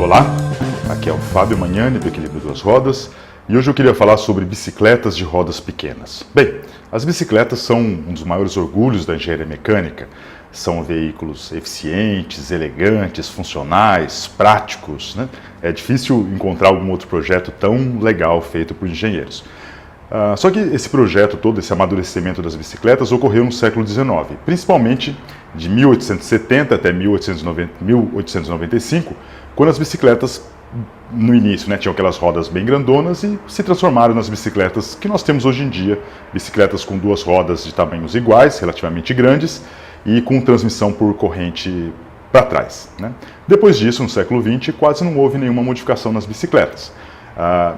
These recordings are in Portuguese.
Olá, aqui é o Fábio Magnani do Equilíbrio Duas Rodas e hoje eu queria falar sobre bicicletas de rodas pequenas. Bem, as bicicletas são um dos maiores orgulhos da engenharia mecânica. São veículos eficientes, elegantes, funcionais, práticos, né? É difícil encontrar algum outro projeto tão legal feito por engenheiros. Só que esse projeto todo, esse amadurecimento das bicicletas, ocorreu no século XIX, principalmente de 1870 até 1895, quando as bicicletas, no início, né, tinham aquelas rodas bem grandonas e se transformaram nas bicicletas que nós temos hoje em dia, bicicletas com duas rodas de tamanhos iguais, relativamente grandes, e com transmissão por corrente para trás, né? Depois disso, no século XX, quase não houve nenhuma modificação nas bicicletas.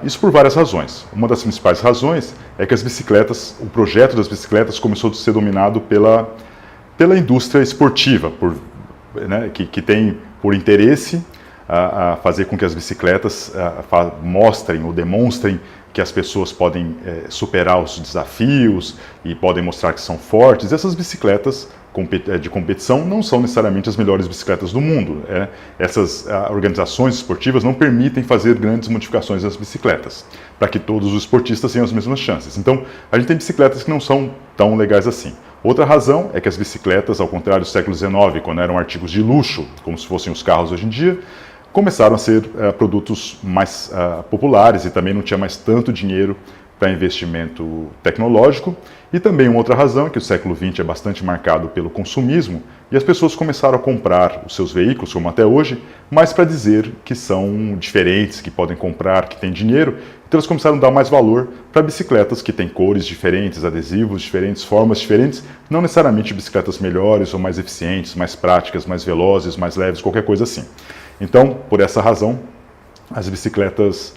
Isso por várias razões. Uma das principais razões é que as bicicletas, o projeto das bicicletas começou a ser dominado pela indústria esportiva, né, que tem por interesse a fazer com que as bicicletas mostrem ou demonstrem que as pessoas podem superar os desafios e podem mostrar que são fortes. Essas bicicletas de competição não são necessariamente as melhores bicicletas do mundo. Essas organizações esportivas não permitem fazer grandes modificações nas bicicletas, para que todos os esportistas tenham as mesmas chances. Então, a gente tem bicicletas que não são tão legais assim. Outra razão é que as bicicletas, ao contrário do século XIX, quando eram artigos de luxo, como se fossem os carros hoje em dia, começaram a ser produtos mais populares e também não tinha mais tanto dinheiro para investimento tecnológico. E também uma outra razão é que o século XX é bastante marcado pelo consumismo e as pessoas começaram a comprar os seus veículos, como até hoje, mais para dizer que são diferentes, que podem comprar, que têm dinheiro. Então elas começaram a dar mais valor para bicicletas que têm cores diferentes, adesivos diferentes, formas diferentes, não necessariamente bicicletas melhores ou mais eficientes, mais práticas, mais velozes, mais leves, qualquer coisa assim. Então, por essa razão, as bicicletas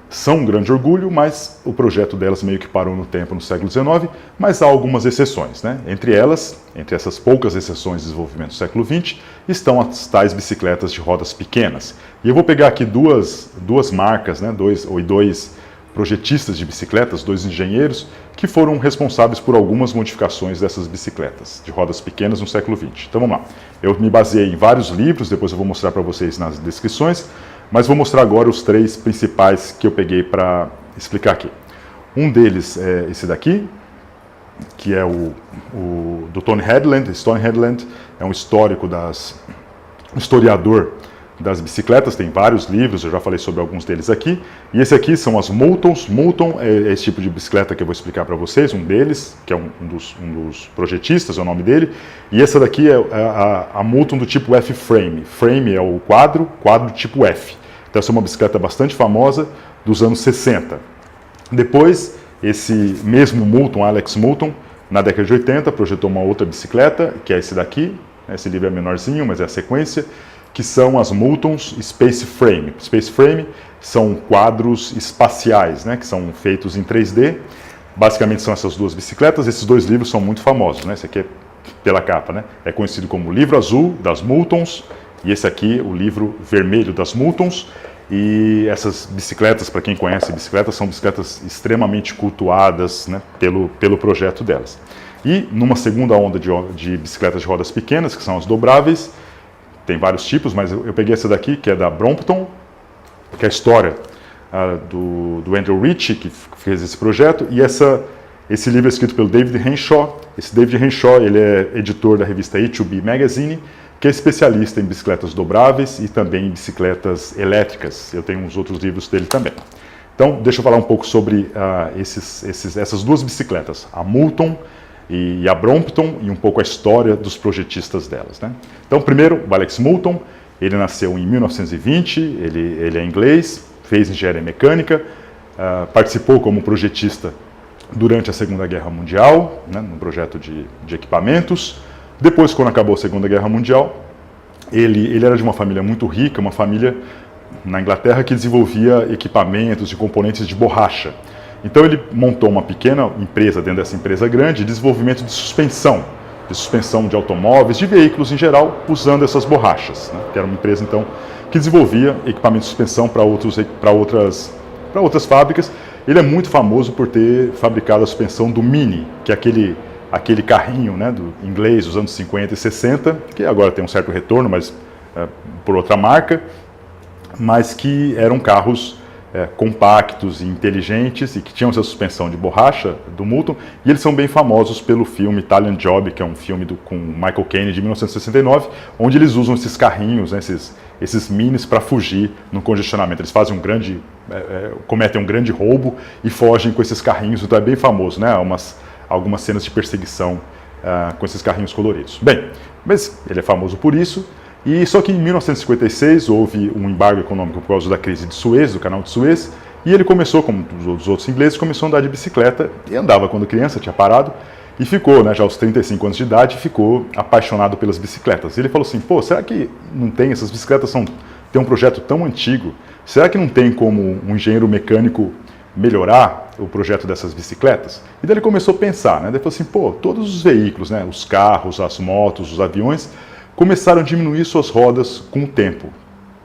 são um grande orgulho, mas o projeto delas meio que parou no tempo no século XIX, mas há algumas exceções, né? Entre essas poucas exceções de desenvolvimento do século XX, estão as tais bicicletas de rodas pequenas. E eu vou pegar aqui duas marcas, né? dois projetistas de bicicletas, dois engenheiros, que foram responsáveis por algumas modificações dessas bicicletas de rodas pequenas no século XX. Então vamos lá. Eu me baseei em vários livros, depois eu vou mostrar para vocês nas descrições, mas vou mostrar agora os três principais que eu peguei para explicar aqui. Um deles é esse daqui, que é o do Tony Headland. Tony Headland é um historiador das bicicletas, tem vários livros, eu já falei sobre alguns deles aqui. E esse aqui são as Moultons. Moulton é esse tipo de bicicleta que eu vou explicar para vocês, um deles, que é um dos projetistas, é o nome dele. E essa daqui é a Moulton do tipo F-Frame. Frame é o quadro tipo F. Então essa é uma bicicleta bastante famosa dos anos 60. Depois, esse mesmo Moulton, Alex Moulton, na década de 80, projetou uma outra bicicleta, que é esse daqui. Esse livro é menorzinho, mas é a sequência, que são as Moultons Space Frame. Space Frame são quadros espaciais, né, que são feitos em 3D. Basicamente são essas duas bicicletas. Esses dois livros são muito famosos, né? Esse aqui é pela capa, né? É conhecido como o Livro Azul das Moultons e esse aqui, o Livro Vermelho das Moultons. E essas bicicletas, para quem conhece bicicletas, são bicicletas extremamente cultuadas, né, pelo projeto delas. E numa segunda onda de bicicletas de rodas pequenas, que são as dobráveis, tem vários tipos, mas eu peguei essa daqui, que é da Brompton, que é a história do Andrew Ritchie, que fez esse projeto, e esse livro é escrito pelo David Henshaw. Esse David Henshaw, ele é editor da revista A2B Magazine, que é especialista em bicicletas dobráveis e também em bicicletas elétricas. Eu tenho uns outros livros dele também. Então, deixa eu falar um pouco sobre essas duas bicicletas, a Moulton e a Brompton, e um pouco a história dos projetistas delas, né? Então, primeiro, o Alex Moulton, ele nasceu em 1920, ele é inglês, fez engenharia mecânica, participou como projetista durante a Segunda Guerra Mundial, né, no projeto de equipamentos. Depois, quando acabou a Segunda Guerra Mundial, ele era de uma família muito rica, uma família na Inglaterra que desenvolvia equipamentos e componentes de borracha. Então ele montou uma pequena empresa dentro dessa empresa grande de desenvolvimento de suspensão de automóveis, de veículos em geral, usando essas borrachas, né? Que era uma empresa então que desenvolvia equipamentos de suspensão para outras fábricas. Ele é muito famoso por ter fabricado a suspensão do Mini, que é aquele carrinho, né, do inglês dos anos 50 e 60, que agora tem um certo retorno, mas por outra marca. mas que eram carros compactos e inteligentes e que tinham essa suspensão de borracha do Moulton, e eles são bem famosos pelo filme Italian Job, que é um filme com Michael Caine de 1969, onde eles usam esses carrinhos, né, esses minis para fugir no congestionamento. Eles fazem cometem um grande roubo e fogem com esses carrinhos, então é bem famoso, né, algumas cenas de perseguição com esses carrinhos coloridos. Bem, mas ele é famoso por isso. E só que em 1956 houve um embargo econômico por causa da crise de Suez, do canal de Suez, e ele começou, como os outros ingleses, começou a andar de bicicleta e andava quando criança, tinha parado, e ficou, né, já aos 35 anos de idade, ficou apaixonado pelas bicicletas. E ele falou assim, pô, será que não tem, essas bicicletas têm um projeto tão antigo, será que não tem como um engenheiro mecânico melhorar o projeto dessas bicicletas? E daí ele começou a pensar, né, daí ele falou assim, pô, todos os veículos, né, os carros, as motos, os aviões, começaram a diminuir suas rodas com o tempo,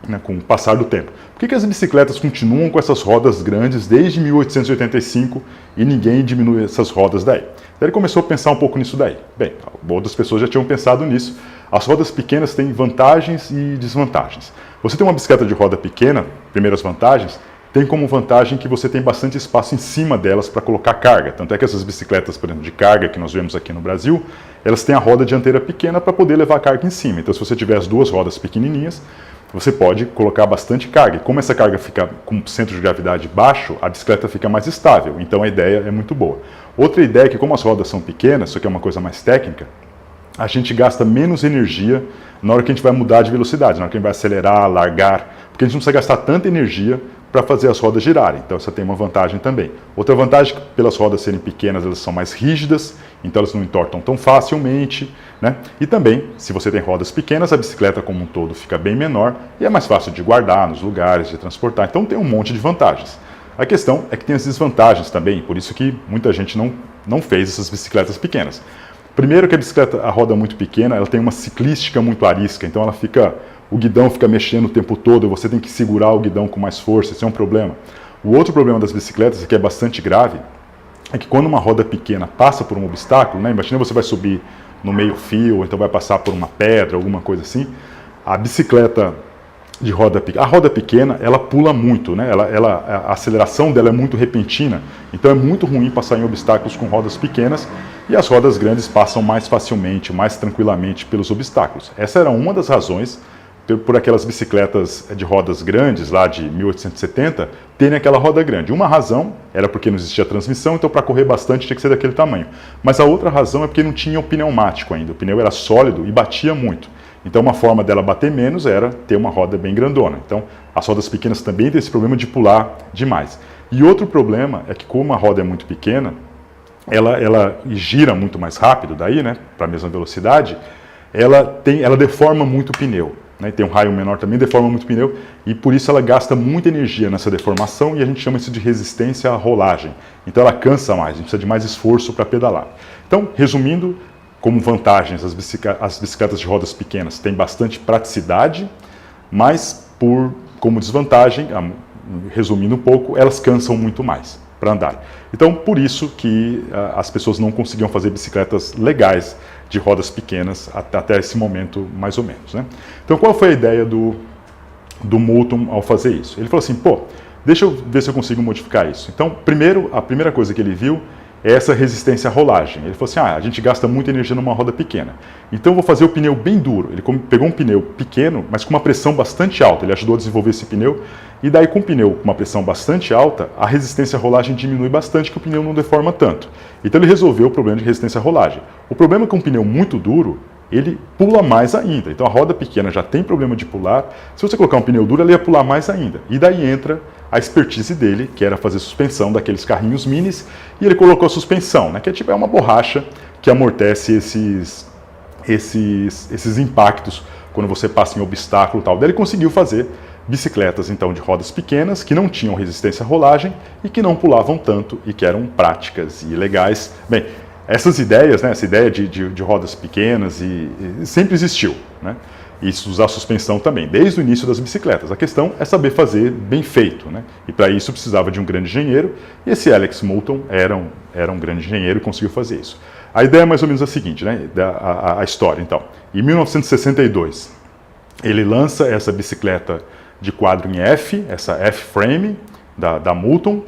né, com o passar do tempo. Por que as bicicletas continuam com essas rodas grandes desde 1885 e ninguém diminui essas rodas daí? Daí ele começou a pensar um pouco nisso daí. Bem, outras pessoas já tinham pensado nisso. As rodas pequenas têm vantagens e desvantagens. Você tem uma bicicleta de roda pequena, primeiras vantagens, tem como vantagem que você tem bastante espaço em cima delas para colocar carga. Tanto é que essas bicicletas, por exemplo, de carga que nós vemos aqui no Brasil, elas têm a roda dianteira pequena para poder levar a carga em cima. Então, se você tiver as duas rodas pequenininhas, você pode colocar bastante carga. E como essa carga fica com centro de gravidade baixo, a bicicleta fica mais estável. Então, a ideia é muito boa. Outra ideia é que, como as rodas são pequenas, isso aqui é uma coisa mais técnica, a gente gasta menos energia na hora que a gente vai mudar de velocidade, na hora que a gente vai acelerar, largar, porque a gente não precisa gastar tanta energia para fazer as rodas girarem. Então essa tem uma vantagem também. Outra vantagem é que pelas rodas serem pequenas, elas são mais rígidas, então elas não entortam tão facilmente, né? E também, se você tem rodas pequenas, a bicicleta como um todo fica bem menor e é mais fácil de guardar nos lugares, de transportar. Então tem um monte de vantagens. A questão é que tem as desvantagens também, por isso que muita gente não fez essas bicicletas pequenas. Primeiro que a bicicleta, a roda muito pequena, ela tem uma ciclística muito arisca, então o guidão fica mexendo o tempo todo, você tem que segurar o guidão com mais força, isso é um problema. O outro problema das bicicletas, que é bastante grave, é que quando uma roda pequena passa por um obstáculo, né, imagina você vai subir no meio-fio, ou então vai passar por uma pedra, alguma coisa assim, a bicicleta de roda pequena, a roda pequena, ela pula muito, né? A aceleração dela é muito repentina, então é muito ruim passar em obstáculos com rodas pequenas, e as rodas grandes passam mais facilmente, mais tranquilamente pelos obstáculos. Essa era uma das razões por aquelas bicicletas de rodas grandes, lá de 1870, terem aquela roda grande. Uma razão era porque não existia transmissão, então para correr bastante tinha que ser daquele tamanho. Mas a outra razão é porque não tinha o pneumático ainda, o pneu era sólido e batia muito. Então uma forma dela bater menos era ter uma roda bem grandona. Então as rodas pequenas também têm esse problema de pular demais. E outro problema é que como a roda é muito pequena, ela gira muito mais rápido daí, né, para a mesma velocidade, ela deforma muito o pneu. Né, tem um raio menor também, deforma muito o pneu, e por isso ela gasta muita energia nessa deformação, e a gente chama isso de resistência à rolagem. Então ela cansa mais, a gente precisa de mais esforço para pedalar. Então, resumindo, como vantagens, as bicicletas de rodas pequenas têm bastante praticidade, mas como desvantagem, resumindo um pouco, elas cansam muito mais para andar. Então, por isso que as pessoas não conseguiam fazer bicicletas legais de rodas pequenas até esse momento, mais ou menos, né? Então, qual foi a ideia do Moulton ao fazer isso? Ele falou assim, pô, deixa eu ver se eu consigo modificar isso. Então, a primeira coisa que ele viu é essa resistência à rolagem. Ele falou assim, a gente gasta muita energia numa roda pequena, então eu vou fazer o pneu bem duro. Ele pegou um pneu pequeno, mas com uma pressão bastante alta, ele ajudou a desenvolver esse pneu, e daí com o pneu com uma pressão bastante alta, a resistência à rolagem diminui bastante, que o pneu não deforma tanto. Então ele resolveu o problema de resistência à rolagem. O problema é que um pneu muito duro, ele pula mais ainda. Então a roda pequena já tem problema de pular, se você colocar um pneu duro, ela ia pular mais ainda. E daí entra a expertise dele, que era fazer suspensão daqueles carrinhos minis, e ele colocou a suspensão, né, que é uma borracha que amortece esses impactos quando você passa em obstáculo e tal. Daí ele conseguiu fazer bicicletas então de rodas pequenas, que não tinham resistência à rolagem e que não pulavam tanto e que eram práticas e legais. Bem, essas ideias, né, essa ideia de rodas pequenas sempre existiu, né? Isso, usar suspensão também, desde o início das bicicletas. A questão é saber fazer bem feito, né? E para isso precisava de um grande engenheiro, e esse Alex Moulton era um grande engenheiro e conseguiu fazer isso. A ideia é mais ou menos a seguinte, né? A história, então. Em 1962, ele lança essa bicicleta de quadro em F, essa F-frame da Moulton.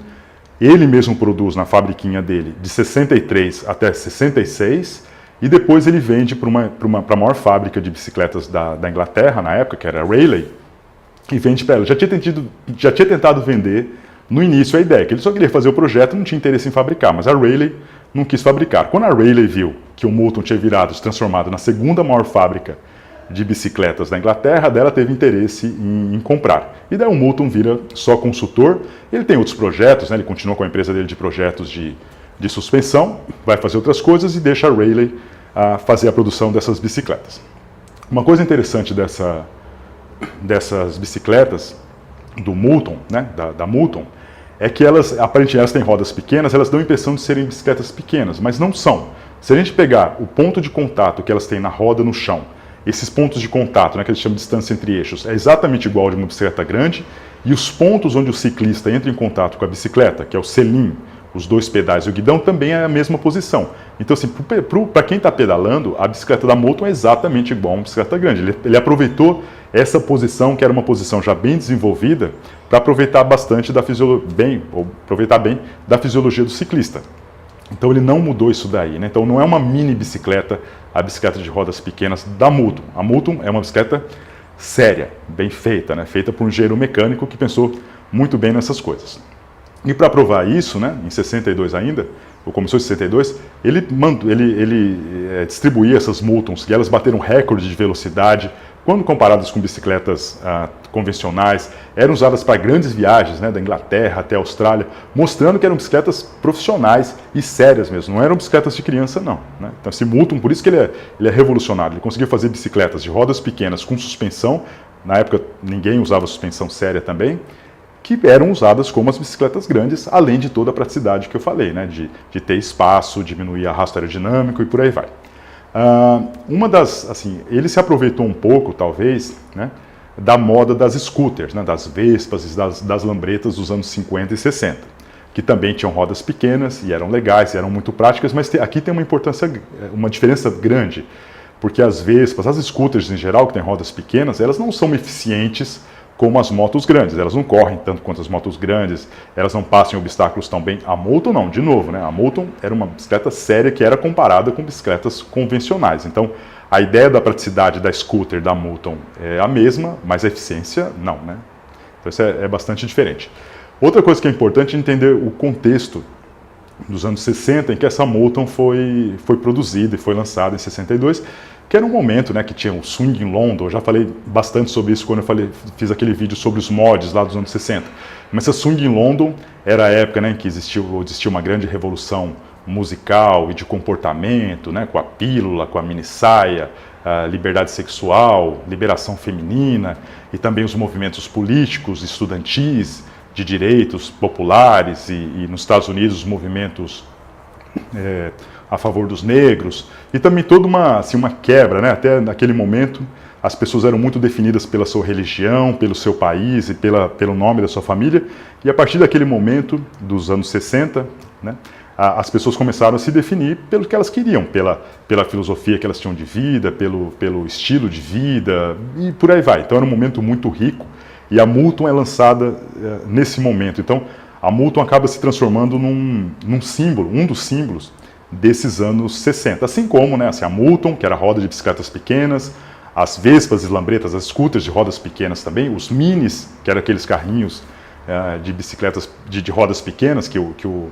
Ele mesmo produz na fabriquinha dele de 63 até 66 e depois ele vende para a maior fábrica de bicicletas da Inglaterra na época, que era a Rayleigh, e vende para ela. Já tinha tentado vender no início a ideia, que ele só queria fazer o projeto, não tinha interesse em fabricar, mas a Rayleigh não quis fabricar. Quando a Rayleigh viu que o Moulton tinha virado, se transformado na segunda maior fábrica de bicicletas da Inglaterra, dela teve interesse em comprar. E daí o Moulton vira só consultor. Ele tem outros projetos, né? Ele continua com a empresa dele de projetos de suspensão, vai fazer outras coisas e deixa a Rayleigh fazer a produção dessas bicicletas. Uma coisa interessante dessas bicicletas do Moulton, né? da Moulton, é que aparentemente elas têm rodas pequenas, elas dão a impressão de serem bicicletas pequenas, mas não são. Se a gente pegar o ponto de contato que elas têm na roda no chão, esses pontos de contato, né, que eles chamam de distância entre eixos, é exatamente igual de uma bicicleta grande, e os pontos onde o ciclista entra em contato com a bicicleta, que é o selim, os dois pedais e o guidão, também é a mesma posição. Então, assim, para quem está pedalando, a bicicleta da Moulton é exatamente igual a uma bicicleta grande. Ele aproveitou essa posição, que era uma posição já bem desenvolvida, para aproveitar bem da fisiologia do ciclista. Então ele não mudou isso daí, né? Então não é uma mini bicicleta, a bicicleta de rodas pequenas da Moulton. A Moulton é uma bicicleta séria, bem feita, né? Feita por um engenheiro mecânico que pensou muito bem nessas coisas. E para provar isso, né, em 62 ainda, ou começou em 62, ele distribuía essas Moultons, e elas bateram recorde de velocidade, quando comparadas com bicicletas convencionais, eram usadas para grandes viagens, né, da Inglaterra até a Austrália, mostrando que eram bicicletas profissionais e sérias mesmo, não eram bicicletas de criança não. Né? Então esse Moulton, por isso que ele é revolucionário, ele conseguiu fazer bicicletas de rodas pequenas com suspensão, na época ninguém usava suspensão séria também, que eram usadas como as bicicletas grandes, além de toda a praticidade que eu falei, né, de ter espaço, diminuir arrasto aerodinâmico e por aí vai. Ele se aproveitou um pouco, talvez, né, da moda das scooters, né, das Vespas e das Lambretas dos anos 50 e 60, que também tinham rodas pequenas e eram legais, e eram muito práticas, mas aqui tem uma diferença grande, porque as Vespas, as scooters em geral, que têm rodas pequenas, elas não são eficientes como as motos grandes, elas não correm tanto quanto as motos grandes, elas não passam em obstáculos tão bem. A Moulton não, de novo, né? A Moulton era uma bicicleta séria que era comparada com bicicletas convencionais. Então, a ideia da praticidade da scooter da Moulton é a mesma, mas a eficiência não, né? Então, isso é bastante diferente. Outra coisa que é importante é entender o contexto dos anos 60 em que essa Moulton foi produzida e foi lançada em 62, que era um momento, né, que tinha o Swing in London. Eu já falei bastante sobre isso quando eu fiz aquele vídeo sobre os mods lá dos anos 60. Mas essa Swing in London era a época, né, em que existiu uma grande revolução musical e de comportamento, né, com a pílula, com a mini saia, a liberdade sexual, liberação feminina e também os movimentos políticos, estudantis, de direitos populares e nos Estados Unidos os movimentos a favor dos negros, e também toda uma quebra, né? Até naquele momento as pessoas eram muito definidas pela sua religião, pelo seu país e pelo nome da sua família, e a partir daquele momento, dos anos 60, né, as pessoas começaram a se definir pelo que elas queriam, pela filosofia que elas tinham de vida, pelo estilo de vida, e por aí vai. Então era um momento muito rico, e a Moulton é lançada nesse momento. Então a Moulton acaba se transformando num símbolo, um dos símbolos desses anos 60. Assim como, né, a Moulton, que era roda de bicicletas pequenas, as Vespas e Lambretas, as scooters de rodas pequenas também, os Minis, que eram aqueles carrinhos de bicicletas de rodas pequenas que o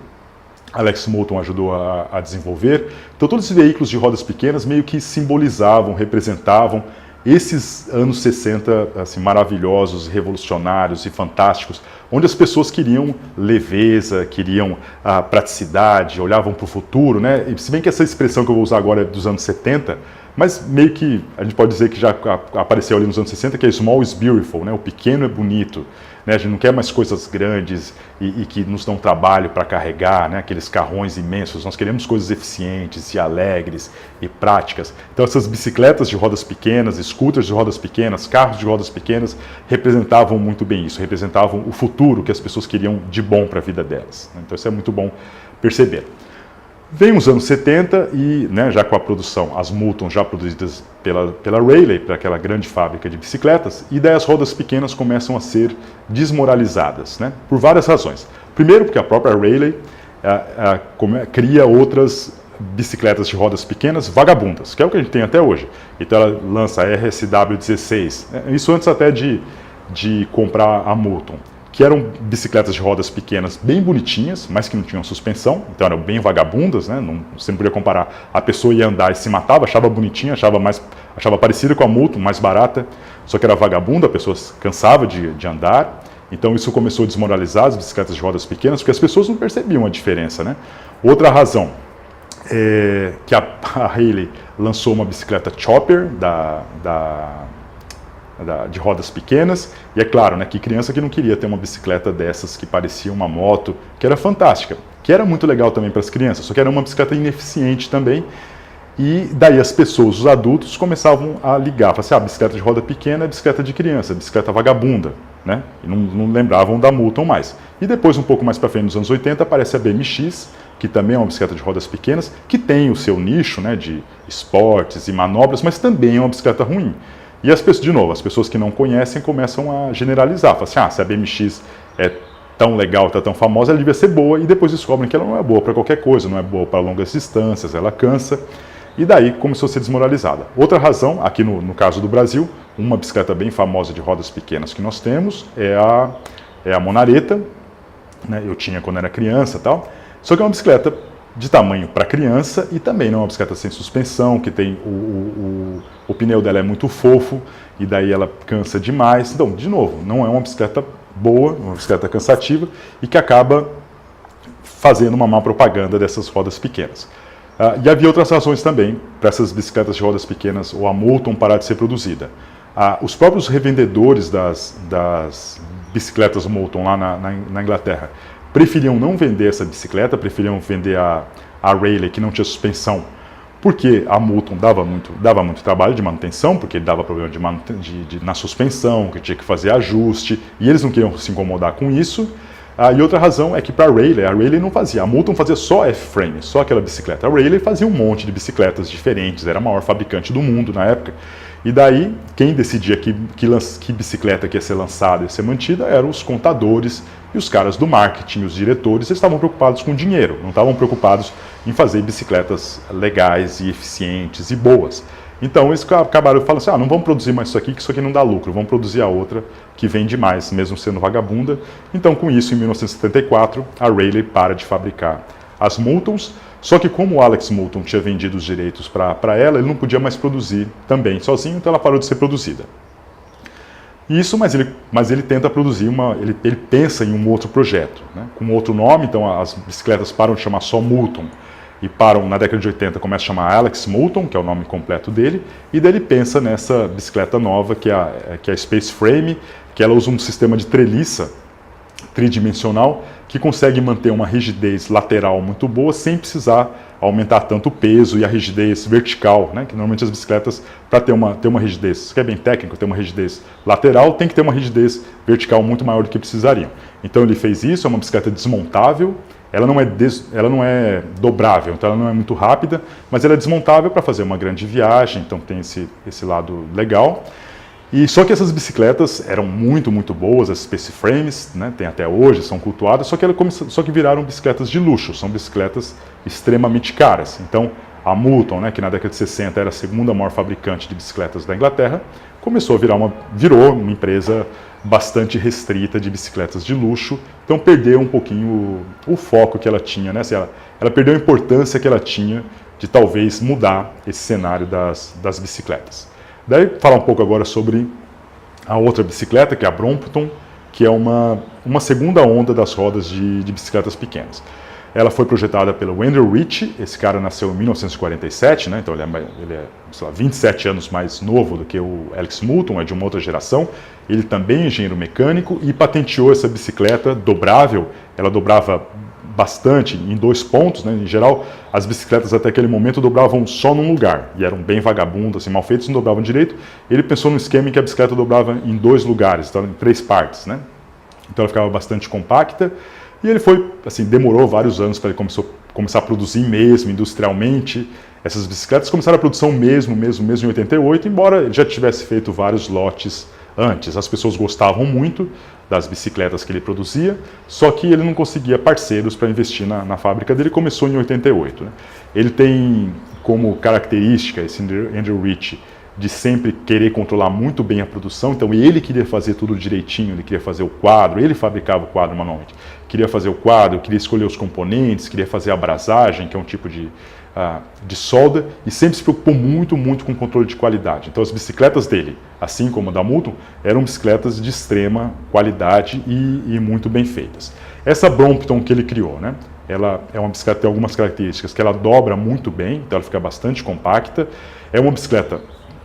Alex Moulton ajudou a desenvolver. Então todos esses veículos de rodas pequenas meio que simbolizavam, representavam esses anos 60 assim, maravilhosos, revolucionários e fantásticos, onde as pessoas queriam leveza, queriam praticidade, olhavam para o futuro, né? E se bem que essa expressão que eu vou usar agora é dos anos 70, mas meio que a gente pode dizer que já apareceu ali nos anos 60, que é small is beautiful, né? O pequeno é bonito, né? A gente não quer mais coisas grandes e que nos dão trabalho para carregar, né? Aqueles carrões imensos, nós queremos coisas eficientes e alegres e práticas. Então essas bicicletas de rodas pequenas, scooters de rodas pequenas, carros de rodas pequenas, representavam muito bem isso, representavam o futuro que as pessoas queriam de bom para a vida delas. Então isso é muito bom perceber. Vem os anos 70 e, né, já com a produção, as Moulton já produzidas pela Rayleigh, para aquela grande fábrica de bicicletas, e daí as rodas pequenas começam a ser desmoralizadas, né, por várias razões. Primeiro, porque a própria Rayleigh cria outras bicicletas de rodas pequenas vagabundas, que é o que a gente tem até hoje. Então ela lança a RSW16, isso antes até de comprar a Moulton, que eram bicicletas de rodas pequenas bem bonitinhas, mas que não tinham suspensão, então eram bem vagabundas, né? Você não podia comparar. A pessoa ia andar e se matava, achava bonitinha, achava parecida com a Moulton, mais barata, só que era vagabunda, a pessoa cansava de andar. Então isso começou a desmoralizar as bicicletas de rodas pequenas, porque as pessoas não percebiam a diferença, né? Outra razão é que a Rayleigh lançou uma bicicleta chopper de rodas pequenas, e é claro, né, que criança que não queria ter uma bicicleta dessas que parecia uma moto, que era fantástica, que era muito legal também para as crianças, só que era uma bicicleta ineficiente também, e daí as pessoas, os adultos, começavam a ligar, falavam assim, bicicleta de roda pequena é bicicleta de criança, bicicleta vagabunda, né, e não lembravam da Moulton mais. E depois, um pouco mais para frente, nos anos 80, aparece a BMX, que também é uma bicicleta de rodas pequenas, que tem o seu nicho, né, de esportes e manobras, mas também é uma bicicleta ruim. E as pessoas, de novo, as pessoas que não conhecem começam a generalizar, falam assim, se a BMX é tão legal, está tão famosa, ela devia ser boa, e depois descobrem que ela não é boa para qualquer coisa, não é boa para longas distâncias, ela cansa, e daí começou a ser desmoralizada. Outra razão, aqui no caso do Brasil, uma bicicleta bem famosa de rodas pequenas que nós temos é a Monaretta, né, eu tinha quando era criança e tal, só que é uma bicicleta de tamanho para criança e também não é uma bicicleta sem suspensão, que tem o pneu dela é muito fofo e daí ela cansa demais. Então, de novo, não é uma bicicleta boa, uma bicicleta cansativa e que acaba fazendo uma má propaganda dessas rodas pequenas. E havia outras razões também para essas bicicletas de rodas pequenas ou a Moulton parar de ser produzida. Os próprios revendedores das bicicletas Moulton lá na Inglaterra preferiam não vender essa bicicleta, preferiam vender a Rayleigh, que não tinha suspensão, porque a Moulton dava muito trabalho de manutenção, porque dava problema na suspensão, que tinha que fazer ajuste, e eles não queriam se incomodar com isso. E outra razão é que para a Rayleigh não fazia. A Moulton fazia só F-frame, só aquela bicicleta. A Rayleigh fazia um monte de bicicletas diferentes, era a maior fabricante do mundo na época. E daí, quem decidia que bicicleta que ia ser lançada e ia ser mantida eram os contadores e os caras do marketing, os diretores. Eles estavam preocupados com dinheiro, não estavam preocupados em fazer bicicletas legais e eficientes e boas. Então eles acabaram falando assim, não vamos produzir mais isso aqui, que isso aqui não dá lucro, vamos produzir a outra que vende mais, mesmo sendo vagabunda. Então com isso, em 1974, a Rayleigh para de fabricar as Moultons, só que como o Alex Moulton tinha vendido os direitos para ela, ele não podia mais produzir também sozinho, então ela parou de ser produzida. Isso, mas ele tenta produzir ele pensa em um outro projeto, né, com outro nome, então as bicicletas param de chamar só Moulton, e param, na década de 80, começa a chamar Alex Moulton, que é o nome completo dele, e daí ele pensa nessa bicicleta nova, que é a Space Frame, que ela usa um sistema de treliça tridimensional, que consegue manter uma rigidez lateral muito boa, sem precisar aumentar tanto o peso e a rigidez vertical, né? Que normalmente as bicicletas, para ter uma rigidez, isso que é bem técnico, ter uma rigidez lateral, tem que ter uma rigidez vertical muito maior do que precisariam. Então ele fez isso, é uma bicicleta desmontável, ela não é dobrável, então ela não é muito rápida, mas ela é desmontável para fazer uma grande viagem, então tem esse lado legal. E só que essas bicicletas eram muito, muito boas, as Space Frames, né, tem até hoje, são cultuadas, só que viraram bicicletas de luxo, são bicicletas extremamente caras. Então a Moulton, né, que na década de 60 era a segunda maior fabricante de bicicletas da Inglaterra, virou uma empresa bastante restrita de bicicletas de luxo, então perdeu um pouquinho o foco que ela tinha, né? Assim, ela perdeu a importância que ela tinha de talvez mudar esse cenário das bicicletas. Daí falar um pouco agora sobre a outra bicicleta, que é a Brompton, que é uma segunda onda das rodas de bicicletas pequenas. Ela foi projetada pelo Wendell Rich, esse cara nasceu em 1947, né? Então ele é sei lá, 27 anos mais novo do que o Alex Moulton, é de uma outra geração. Ele também é engenheiro mecânico e patenteou essa bicicleta dobrável. Ela dobrava bastante em 2 pontos, né? Em geral, as bicicletas até aquele momento dobravam só num lugar, e eram bem vagabundas, assim, mal feitas, não dobravam direito. Ele pensou num esquema em que a bicicleta dobrava em 2 lugares, então em 3 partes, né? Então ela ficava bastante compacta. E ele demorou vários anos para ele começar a produzir mesmo, industrialmente, essas bicicletas. Começaram a produção mesmo em 88, embora ele já tivesse feito vários lotes antes. As pessoas gostavam muito das bicicletas que ele produzia, só que ele não conseguia parceiros para investir na fábrica dele. Começou em 88. Né? Ele tem como característica, esse Andrew Rich, de sempre querer controlar muito bem a produção. Então ele queria fazer tudo direitinho, ele queria fazer o quadro, ele fabricava o quadro manualmente. Queria fazer o quadro, queria escolher os componentes, queria fazer a abrasagem, que é um tipo de solda, e sempre se preocupou muito com o controle de qualidade. Então as bicicletas dele, assim como a da Moulton, eram bicicletas de extrema qualidade e muito bem feitas. Essa Brompton que ele criou, né? Ela é uma bicicleta que tem algumas características, que ela dobra muito bem, então ela fica bastante compacta. É uma bicicleta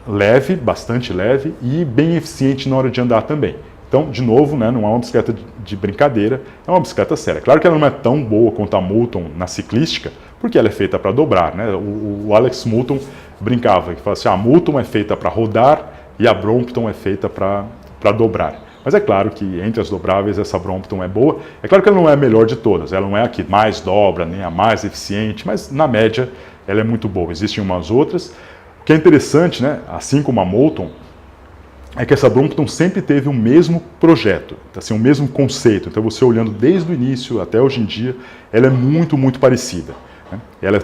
leve, bastante leve e bem eficiente na hora de andar também. Então, de novo, né, não é uma bicicleta de brincadeira, é uma bicicleta séria. Claro que ela não é tão boa quanto a Moulton na ciclística, porque ela é feita para dobrar. Né? O Alex Moulton brincava, que falava assim, a Moulton é feita para rodar e a Brompton é feita para dobrar. Mas é claro que entre as dobráveis essa Brompton é boa. É claro que ela não é a melhor de todas, ela não é a que mais dobra, nem a mais eficiente, mas na média ela é muito boa. Existem umas outras. O que é interessante, né, assim como a Moulton, é que essa Brompton sempre teve o mesmo projeto, assim, o mesmo conceito. Então você olhando desde o início até hoje em dia, ela é muito parecida. Né? Ela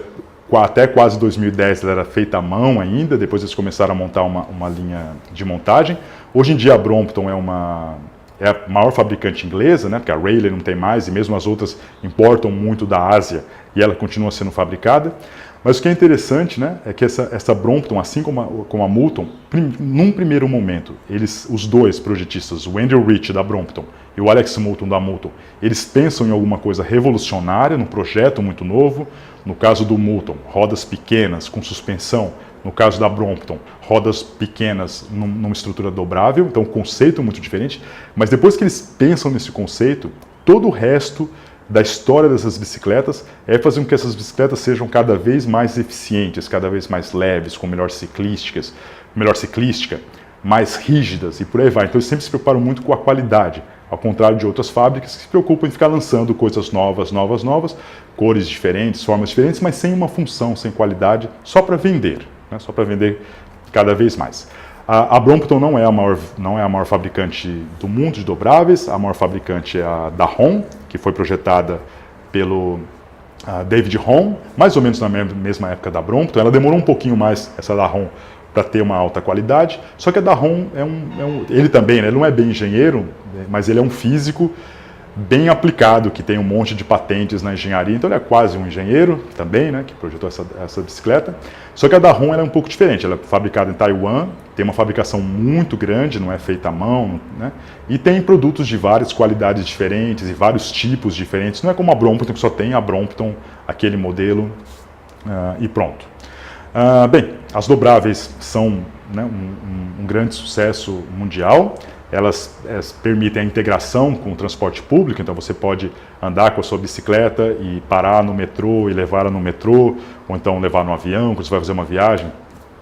até quase 2010 ela era feita à mão ainda, depois eles começaram a montar uma linha de montagem. Hoje em dia a Brompton é a maior fabricante inglesa, né, porque a Rayleigh não tem mais, e mesmo as outras importam muito da Ásia e ela continua sendo fabricada. Mas o que é interessante, né, é que essa Brompton, assim como a Moulton, num primeiro momento, os dois projetistas, o Andrew Rich da Brompton e o Alex Moulton da Moulton, eles pensam em alguma coisa revolucionária, num projeto muito novo. No caso do Moulton, rodas pequenas com suspensão. No caso da Brompton, rodas pequenas numa estrutura dobrável, então um conceito muito diferente. Mas depois que eles pensam nesse conceito, todo o resto da história dessas bicicletas é fazer com que essas bicicletas sejam cada vez mais eficientes, cada vez mais leves, com melhor ciclística, mais rígidas e por aí vai. Então eles sempre se preocupam muito com a qualidade, ao contrário de outras fábricas que se preocupam em ficar lançando coisas novas, cores diferentes, formas diferentes, mas sem uma função, sem qualidade, só para vender, né? Só para vender cada vez mais. A Brompton não é a maior fabricante do mundo de dobráveis. A maior fabricante é a Dahon, que foi projetada pelo David Hom, mais ou menos na mesma época da Brompton. Ela demorou um pouquinho mais, essa Dahon, para ter uma alta qualidade. Só que a Dahon ele também, né, ele não é bem engenheiro, mas ele é um físico bem aplicado, que tem um monte de patentes na engenharia, então ele é quase um engenheiro também, né, que projetou essa bicicleta. Só que a Dahon ela é um pouco diferente, ela é fabricada em Taiwan, tem uma fabricação muito grande, não é feita à mão, né, e tem produtos de várias qualidades diferentes e vários tipos diferentes. Não é como a Brompton, que só tem a Brompton, aquele modelo, e pronto. Bem, as dobráveis são, né, um grande sucesso mundial. Elas permitem a integração com o transporte público, então você pode andar com a sua bicicleta e parar no metrô e levá-la no metrô, ou então levar no avião, quando você vai fazer uma viagem.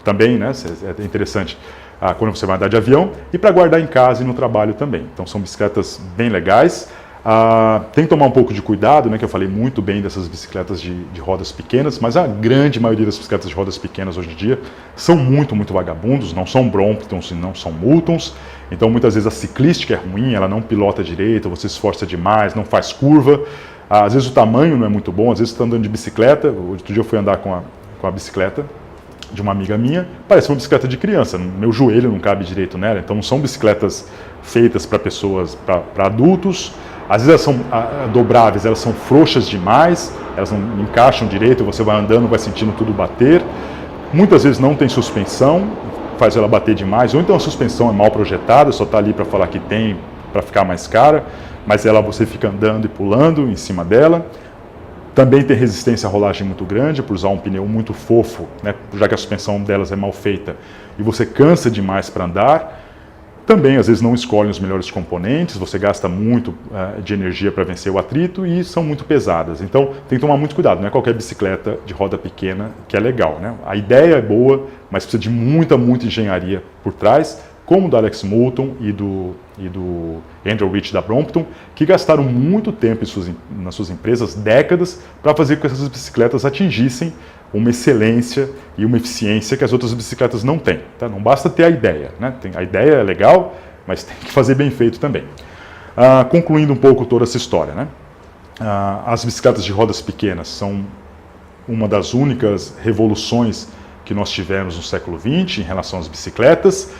Também, né, é interessante quando você vai andar de avião, e para guardar em casa e no trabalho também. Então são bicicletas bem legais. Tem que tomar um pouco de cuidado, né, que eu falei muito bem dessas bicicletas de rodas pequenas, mas a grande maioria das bicicletas de rodas pequenas hoje em dia são muito vagabundos, não são Bromptons e não são Moultons. Então muitas vezes a ciclística é ruim, ela não pilota direito, você se esforça demais, não faz curva. Às vezes o tamanho não é muito bom, às vezes você está andando de bicicleta. Outro dia eu fui andar com a bicicleta de uma amiga minha, parece uma bicicleta de criança, meu joelho não cabe direito nela. Então não são bicicletas feitas para pessoas, para adultos. Às vezes elas são dobráveis, elas são frouxas demais, elas não encaixam direito, você vai andando, vai sentindo tudo bater. Muitas vezes não tem suspensão, faz ela bater demais, ou então a suspensão é mal projetada, só está ali para falar que tem, para ficar mais cara, mas você fica andando e pulando em cima dela. Também tem resistência à rolagem muito grande, por usar um pneu muito fofo, né, já que a suspensão delas é mal feita, e você cansa demais para andar. Também, às vezes, não escolhem os melhores componentes, você gasta muito de energia para vencer o atrito e são muito pesadas. Então, tem que tomar muito cuidado, não é qualquer bicicleta de roda pequena que é legal, né? A ideia é boa, mas precisa de muita engenharia por trás, como do Alex Moulton e do e do Andrew Rich da Brompton, que gastaram muito tempo nas suas empresas, décadas, para fazer com que essas bicicletas atingissem uma excelência e uma eficiência que as outras bicicletas não têm. Tá? Não basta ter a ideia, né? A ideia é legal, mas tem que fazer bem feito também. Concluindo um pouco toda essa história, né? As bicicletas de rodas pequenas são uma das únicas revoluções que nós tivemos no século XX em relação às bicicletas.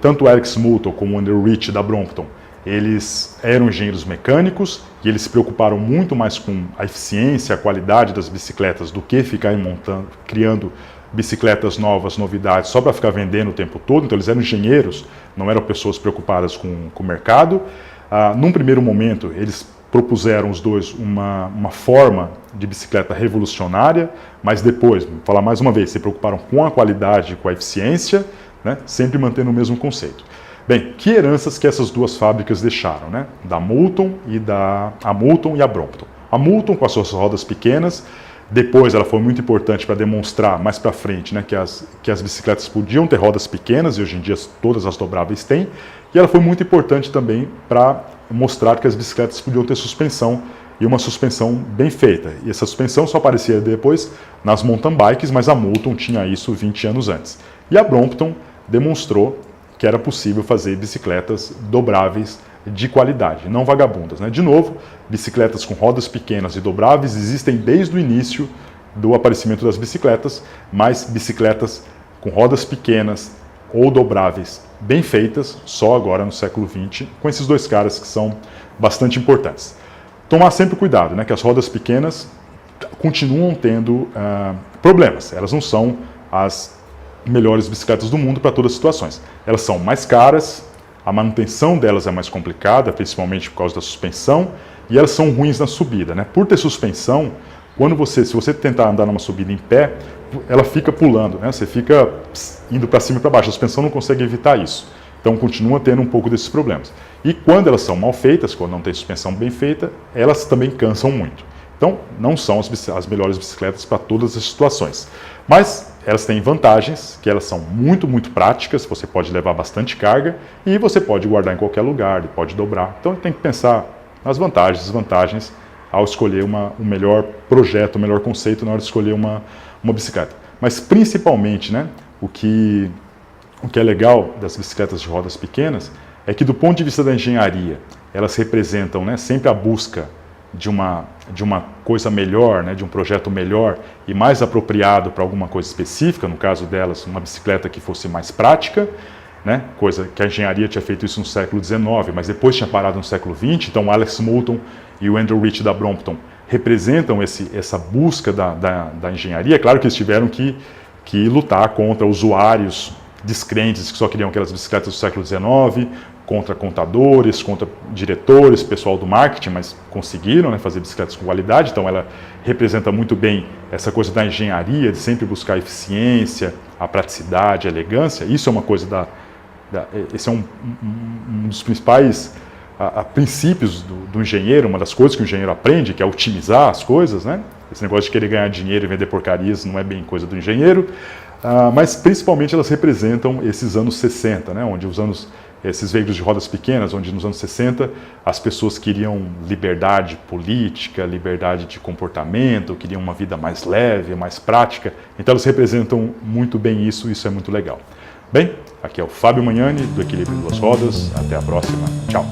Tanto o Alex Moulton como o Andrew Rich da Brompton, eles eram engenheiros mecânicos e eles se preocuparam muito mais com a eficiência, a qualidade das bicicletas do que ficar criando bicicletas novas, novidades, só para ficar vendendo o tempo todo. Então eles eram engenheiros, não eram pessoas preocupadas com o mercado. Num primeiro momento, eles propuseram os dois uma forma de bicicleta revolucionária, mas depois, vou falar mais uma vez, se preocuparam com a qualidade e com a eficiência, né, sempre mantendo o mesmo conceito. Bem, que heranças que essas duas fábricas deixaram, né? A Moulton e a Brompton. A Moulton com as suas rodas pequenas, depois ela foi muito importante para demonstrar mais para frente, né, que as bicicletas podiam ter rodas pequenas, e hoje em dia todas as dobráveis têm, e ela foi muito importante também para mostrar que as bicicletas podiam ter suspensão, e uma suspensão bem feita. E essa suspensão só aparecia depois nas mountain bikes, mas a Moulton tinha isso 20 anos antes. E a Brompton demonstrou que era possível fazer bicicletas dobráveis de qualidade, não vagabundas, né? De novo, bicicletas com rodas pequenas e dobráveis existem desde o início do aparecimento das bicicletas, mas bicicletas com rodas pequenas ou dobráveis bem feitas só agora no século XX, com esses dois caras que são bastante importantes. Tomar sempre cuidado, né? Que as rodas pequenas continuam tendo problemas, elas não são as melhores bicicletas do mundo para todas as situações. Elas são mais caras, a manutenção delas é mais complicada, principalmente por causa da suspensão, e elas são ruins na subida, né? Por ter suspensão, se você tentar andar numa subida em pé, ela fica pulando, né? Você fica indo para cima e para baixo, a suspensão não consegue evitar isso. Então continua tendo um pouco desses problemas. E quando elas são mal feitas, quando não tem suspensão bem feita, elas também cansam muito. Então não são as melhores bicicletas para todas as situações. Mas elas têm vantagens, que elas são muito, muito práticas, você pode levar bastante carga e você pode guardar em qualquer lugar, pode dobrar. Então tem que pensar nas vantagens e desvantagens ao escolher o melhor projeto, o melhor conceito na hora de escolher uma bicicleta. Mas principalmente, né, o que é legal das bicicletas de rodas pequenas é que do ponto de vista da engenharia, elas representam, né, sempre a busca de uma coisa melhor, né, de um projeto melhor e mais apropriado para alguma coisa específica, no caso delas, uma bicicleta que fosse mais prática, né, coisa que a engenharia tinha feito isso no século XIX, mas depois tinha parado no século XX, então o Alex Moulton e o Andrew Rich da Brompton representam essa busca da engenharia. Claro que eles tiveram que lutar contra usuários descrentes que só queriam aquelas bicicletas do século XIX, contra contadores, contra diretores, pessoal do marketing, mas conseguiram, né, fazer bicicletas com qualidade. Então ela representa muito bem essa coisa da engenharia, de sempre buscar a eficiência, a praticidade, a elegância. Isso é uma coisa esse é um dos principais princípios do engenheiro, uma das coisas que o engenheiro aprende, que é otimizar as coisas, né? Esse negócio de querer ganhar dinheiro e vender porcarias não é bem coisa do engenheiro, mas principalmente elas representam esses anos 60, né? Onde esses veículos de rodas pequenas, onde nos anos 60 as pessoas queriam liberdade política, liberdade de comportamento, queriam uma vida mais leve, mais prática. Então elas representam muito bem isso é muito legal. Bem, aqui é o Fábio Magnani, do Equilíbrio Duas Rodas. Até a próxima. Tchau.